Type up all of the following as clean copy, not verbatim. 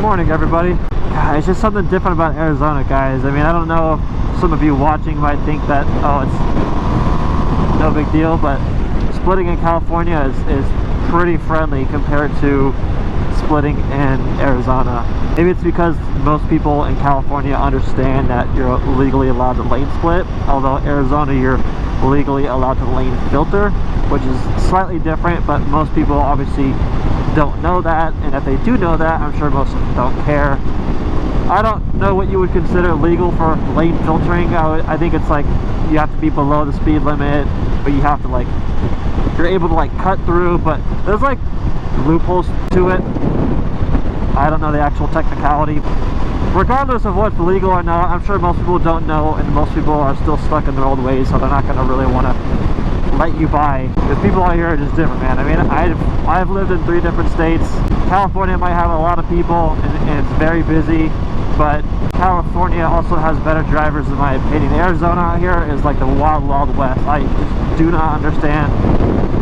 morning, everybody. God, it's just something different about Arizona, guys. I mean, I don't know if some of you watching might think that, oh, it's no big deal, but splitting in California is pretty friendly compared to splitting in Arizona. Maybe it's because most people in California understand that you're legally allowed to lane split, although Arizona you're legally allowed to lane filter, which is slightly different, but most people obviously don't know that, and if they do know that, I'm sure most of them don't care. I don't know what you would consider legal for lane filtering. I think it's like you have to be below the speed limit, but you have to like, you're able to like cut through, but there's like loopholes to it. I don't know the actual technicality. Regardless of what's legal or not, I'm sure most people don't know, and most people are still stuck in their old ways, so they're not going to really want to let you by. Because people out here are just different, man. I mean, I've lived in 3 different states. California might have a lot of people, and it's very busy, but California also has better drivers in my opinion. Arizona out here is like the wild west. I just do not understand.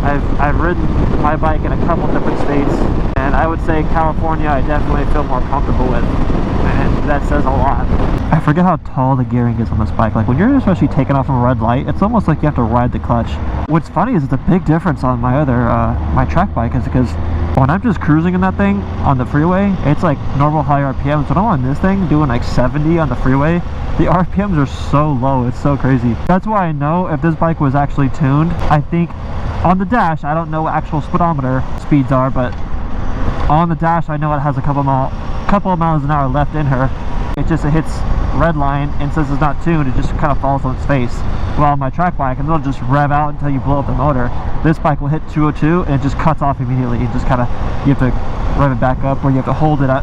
I've ridden my bike in a couple different states, and I would say California I definitely feel more comfortable with, and that says a lot. I forget how tall the gearing is on this bike. Like when you're especially taking off from a red light, it's almost like you have to ride the clutch. What's funny is it's a big difference on my other my track bike, is because when I'm just cruising in that thing on the freeway, it's like normal high RPMs. When I'm on this thing doing like 70 on the freeway, the RPMs are so low, it's so crazy. That's why I know if this bike was actually tuned, I think on the dash, I don't know what actual speedometer speeds are, but on the dash I know it has a couple of miles an hour left in her. It hits red line, and since it's not tuned, it just kind of falls on its face. Well, my track bike, and it'll just rev out until you blow up the motor. This bike will hit 202 and it just cuts off immediately. You just kind of, you have to rev it back up, or you have to hold it at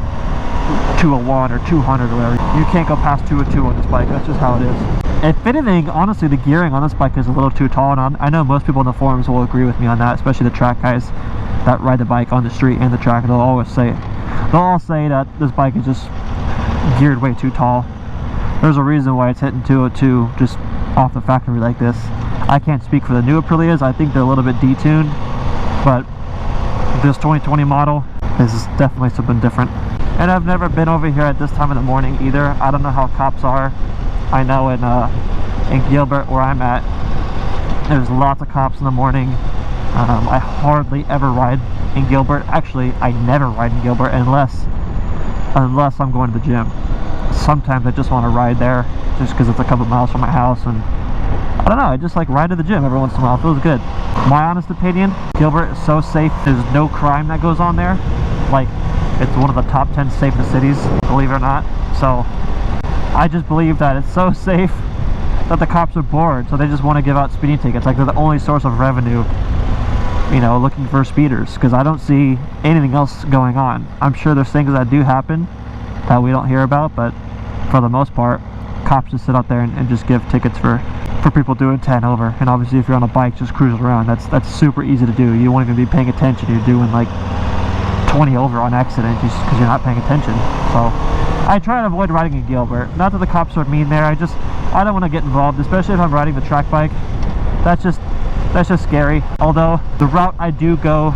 201 or 200 or whatever. You can't go past 202 on this bike. That's just how it is. If anything, honestly, the gearing on this bike is a little too tall, and I know most people in the forums will agree with me on that, especially the track guys that ride the bike on the street and the track. They'll all say that this bike is just geared way too tall. There's a reason why it's hitting 202 just off the factory like this. I can't speak for the new Aprilias. I think they're a little bit detuned, but this 2020 model is definitely something different. And I've never been over here at this time of the morning either. I don't know how cops are. I know in Gilbert, where I'm at, there's lots of cops in the morning. I hardly ever ride in Gilbert. Actually, I never ride in Gilbert unless I'm going to the gym. Sometimes I just want to ride there just because it's a couple miles from my house, and I don't know, I just like ride to the gym every once in a while. It feels good. My honest opinion, Gilbert is so safe. There's no crime that goes on there. Like, it's one of the top 10 safest cities, believe it or not. So I just believe that it's so safe that the cops are bored, so they just want to give out speeding tickets. Like, they're the only source of revenue, you know, looking for speeders, because I don't see anything else going on. I'm sure there's things that do happen that we don't hear about, but for the most part, cops just sit out there and just give tickets for people doing 10 over. And obviously if you're on a bike just cruising around, that's super easy to do. You won't even be paying attention. You're doing like 20 over on accident just because you're not paying attention. So I try to avoid riding in Gilbert. Not that the cops are mean there, I don't want to get involved, especially if I'm riding the track bike. That's just scary. Although the route I do go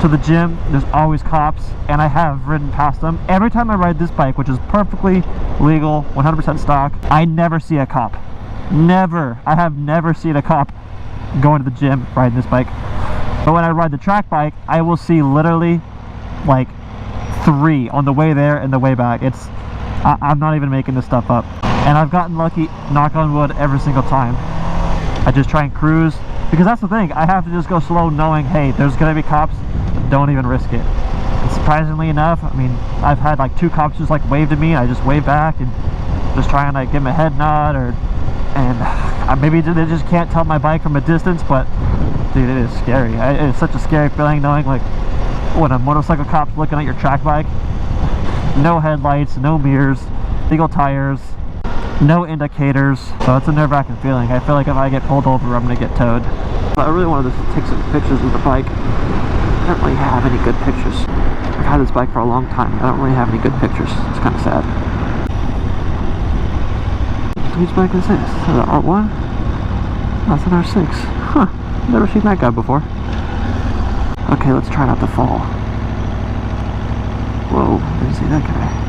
to the gym, there's always cops, and I have ridden past them. Every time I ride this bike, which is perfectly legal, 100% stock, I never see a cop. Never. I have never seen a cop going to the gym riding this bike. But when I ride the track bike, I will see literally like 3 on the way there and the way back. I'm not even making this stuff up. And I've gotten lucky, knock on wood, every single time. I just try and cruise, because that's the thing, I have to just go slow knowing, hey, there's gonna be cops, don't even risk it. And surprisingly enough, I mean, I've had like 2 cops just like wave to me, and I just wave back and just try and like give them a head nod, and maybe they just can't tell my bike from a distance, but dude, it is scary. It's such a scary feeling knowing like when a motorcycle cop's looking at your track bike, no headlights, no mirrors, single tires, no indicators, so it's a nerve-wracking feeling. I feel like if I get pulled over, I'm gonna get towed. I really wanted to take some pictures with the bike. I don't really have any good pictures. I've had this bike for a long time. I don't really have any good pictures. It's kind of sad. Whose bike is this? Is that an R1? That's an R6. Huh. Never seen that guy before. Okay, let's try not to fall. Whoa, I didn't see that guy.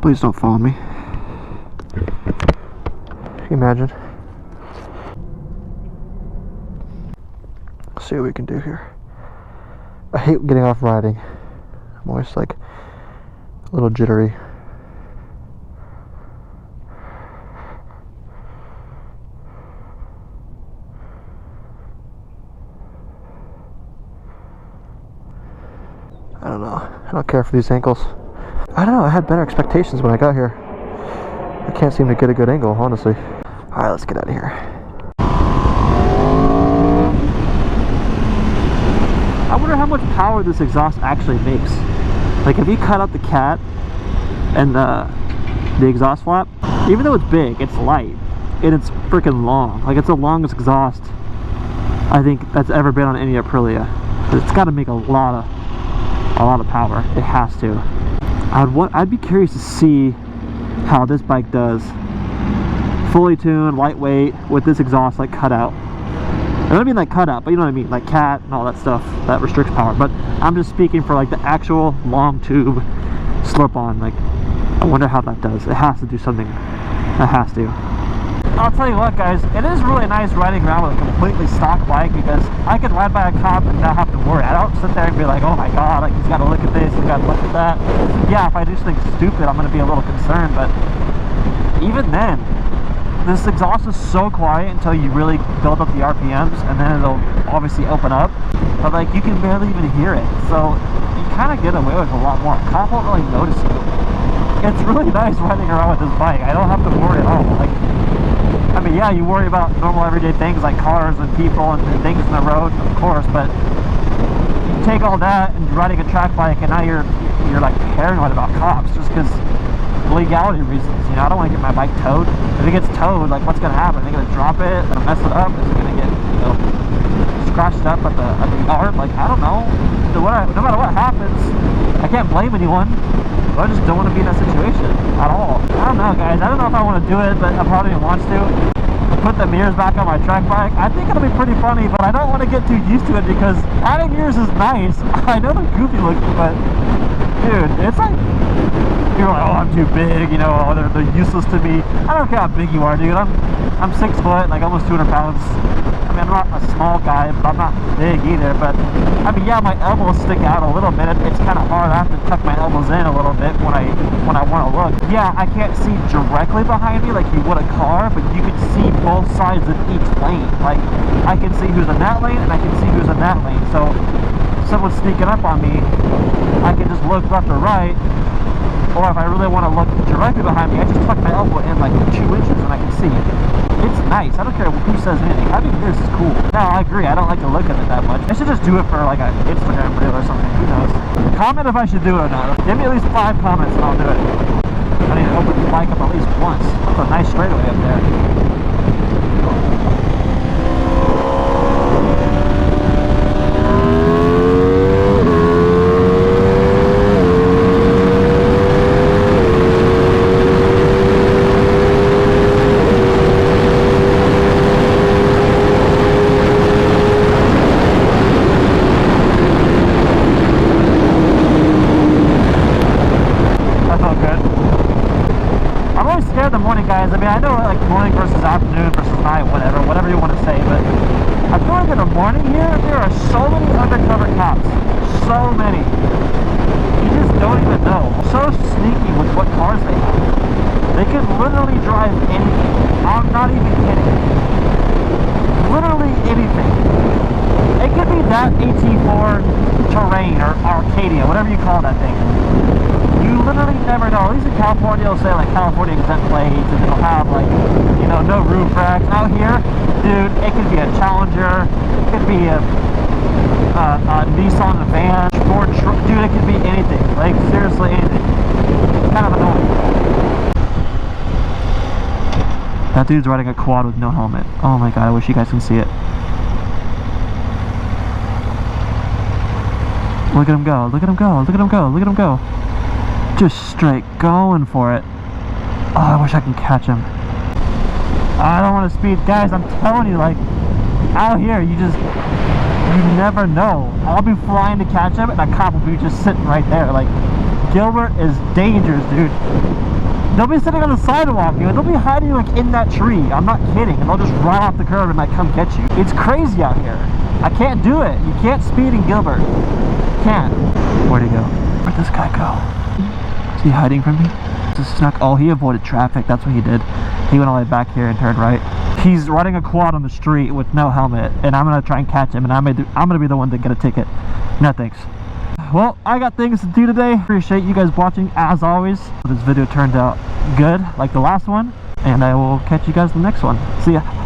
Please don't follow me. Imagine. Let's see what we can do here. I hate getting off riding. I'm always like a little jittery. I don't know. I don't care for these ankles. I don't know, I had better expectations when I got here. I can't seem to get a good angle, honestly. Alright, let's get out of here. I wonder how much power this exhaust actually makes. Like, if you cut out the cat and the exhaust flap, even though it's big, it's light, and it's freaking long. Like, it's the longest exhaust I think that's ever been on any Aprilia. It's got to make a lot of power. It has to. I'd be curious to see how this bike does fully tuned, lightweight, with this exhaust like cut out. I don't mean like cut out, but you know what I mean, like cat and all that stuff that restricts power. But I'm just speaking for like the actual long tube slip on. Like, I wonder how that does. It has to do something. It has to. I'll tell you what, guys, it is really nice riding around with a completely stock bike, because I could ride by a cop and not have to worry. I don't sit there and be like, oh my god, like, he's got to look at this, he's got to look at that. Yeah, if I do something stupid, I'm going to be a little concerned, but even then, this exhaust is so quiet until you really build up the RPMs, and then it'll obviously open up, but like, you can barely even hear it, so you kind of get away with a lot more. A cop won't really notice you. It's really nice riding around with this bike. I don't have to worry at all. Like, I mean, yeah, you worry about normal everyday things like cars and people and things in the road, of course, but you take all that and you're riding a track bike, and now you're like paranoid about cops just because legality reasons. You know, I don't want to get my bike towed. If it gets towed, like, what's going to happen? Are they going to drop it? They're going to mess it up? Is it going to get, you know, scratched up at the yard? Like, I don't know. No matter what happens, I can't blame anyone. I just don't want to be in that situation at all. I don't know, guys. I don't know if I want to do it, but I probably want to. Put the mirrors back on my track bike. I think it'll be pretty funny, but I don't want to get too used to it, because adding mirrors is nice. I know they're goofy looking, but dude, it's like, you're like, oh, I'm too big, you know, oh, they're useless to me. I don't care how big you are, dude. I'm 6 foot, like almost 200 pounds. I mean, I'm not a small guy, but I'm not big either. But I mean, yeah, my elbows stick out a little bit. It's kind of hard. I have to tuck my elbows in a little bit when I want to look. Yeah, I can't see directly behind me like you would a car, but you can see both sides of each lane. Like, I can see who's in that lane, and I can see who's in that lane. So if someone's sneaking up on me, I can just look left or right. Or if I really want to look directly behind me, I just tuck my elbow in like 2 inches and I can see it. It's nice. I don't care who says anything. I think this is cool. No, I agree. I don't like to look at it that much. I should just do it for like an Instagram reel or something. Who knows? Comment if I should do it or not. Give me at least 5 comments and I'll do it. I need to open the bike up at least once. That's a nice straightaway up there. Guys, I mean, I know like morning versus afternoon versus night, whatever you want to say, but I feel like in the morning here, there are so many undercover cops. So many. You just don't even know. So sneaky with what cars they have. They can literally drive anything. I'm not even kidding. Literally anything. It could be that AT4 Terrain or Arcadia, whatever you call that thing. You literally never know. At least in California, it'll say like California exempt plates, and it'll have like, you know, no roof racks. Out here, dude, it could be a Challenger, it could be a Nissan van, Ford truck, dude, it could be anything. Like, seriously, anything. It's kind of annoying. That dude's riding a quad with no helmet. Oh my god, I wish you guys can see it. Look at him go, look at him go, look at him go, look at him go. Just straight going for it. Oh, I wish I could catch him. I don't want to speed. Guys, I'm telling you, like, out here, you never know. I'll be flying to catch him, and a cop will be just sitting right there. Like, Gilbert is dangerous, dude. They'll be sitting on the sidewalk, dude. They'll be hiding, like, in that tree. I'm not kidding. And they'll just run off the curb and, like, come get you. It's crazy out here. I can't do it. You can't speed in Gilbert. Can't. Where'd he go? Where'd this guy go? Is he hiding from me? Just snuck. Oh, he avoided traffic. That's what he did. He went all the way back here and turned right. He's riding a quad on the street with no helmet, and I'm gonna try and catch him, and I'm gonna be the one to get a ticket. No thanks. Well, I got things to do today. Appreciate you guys watching as always. This video turned out good, like the last one, and I will catch you guys in the next one. See ya.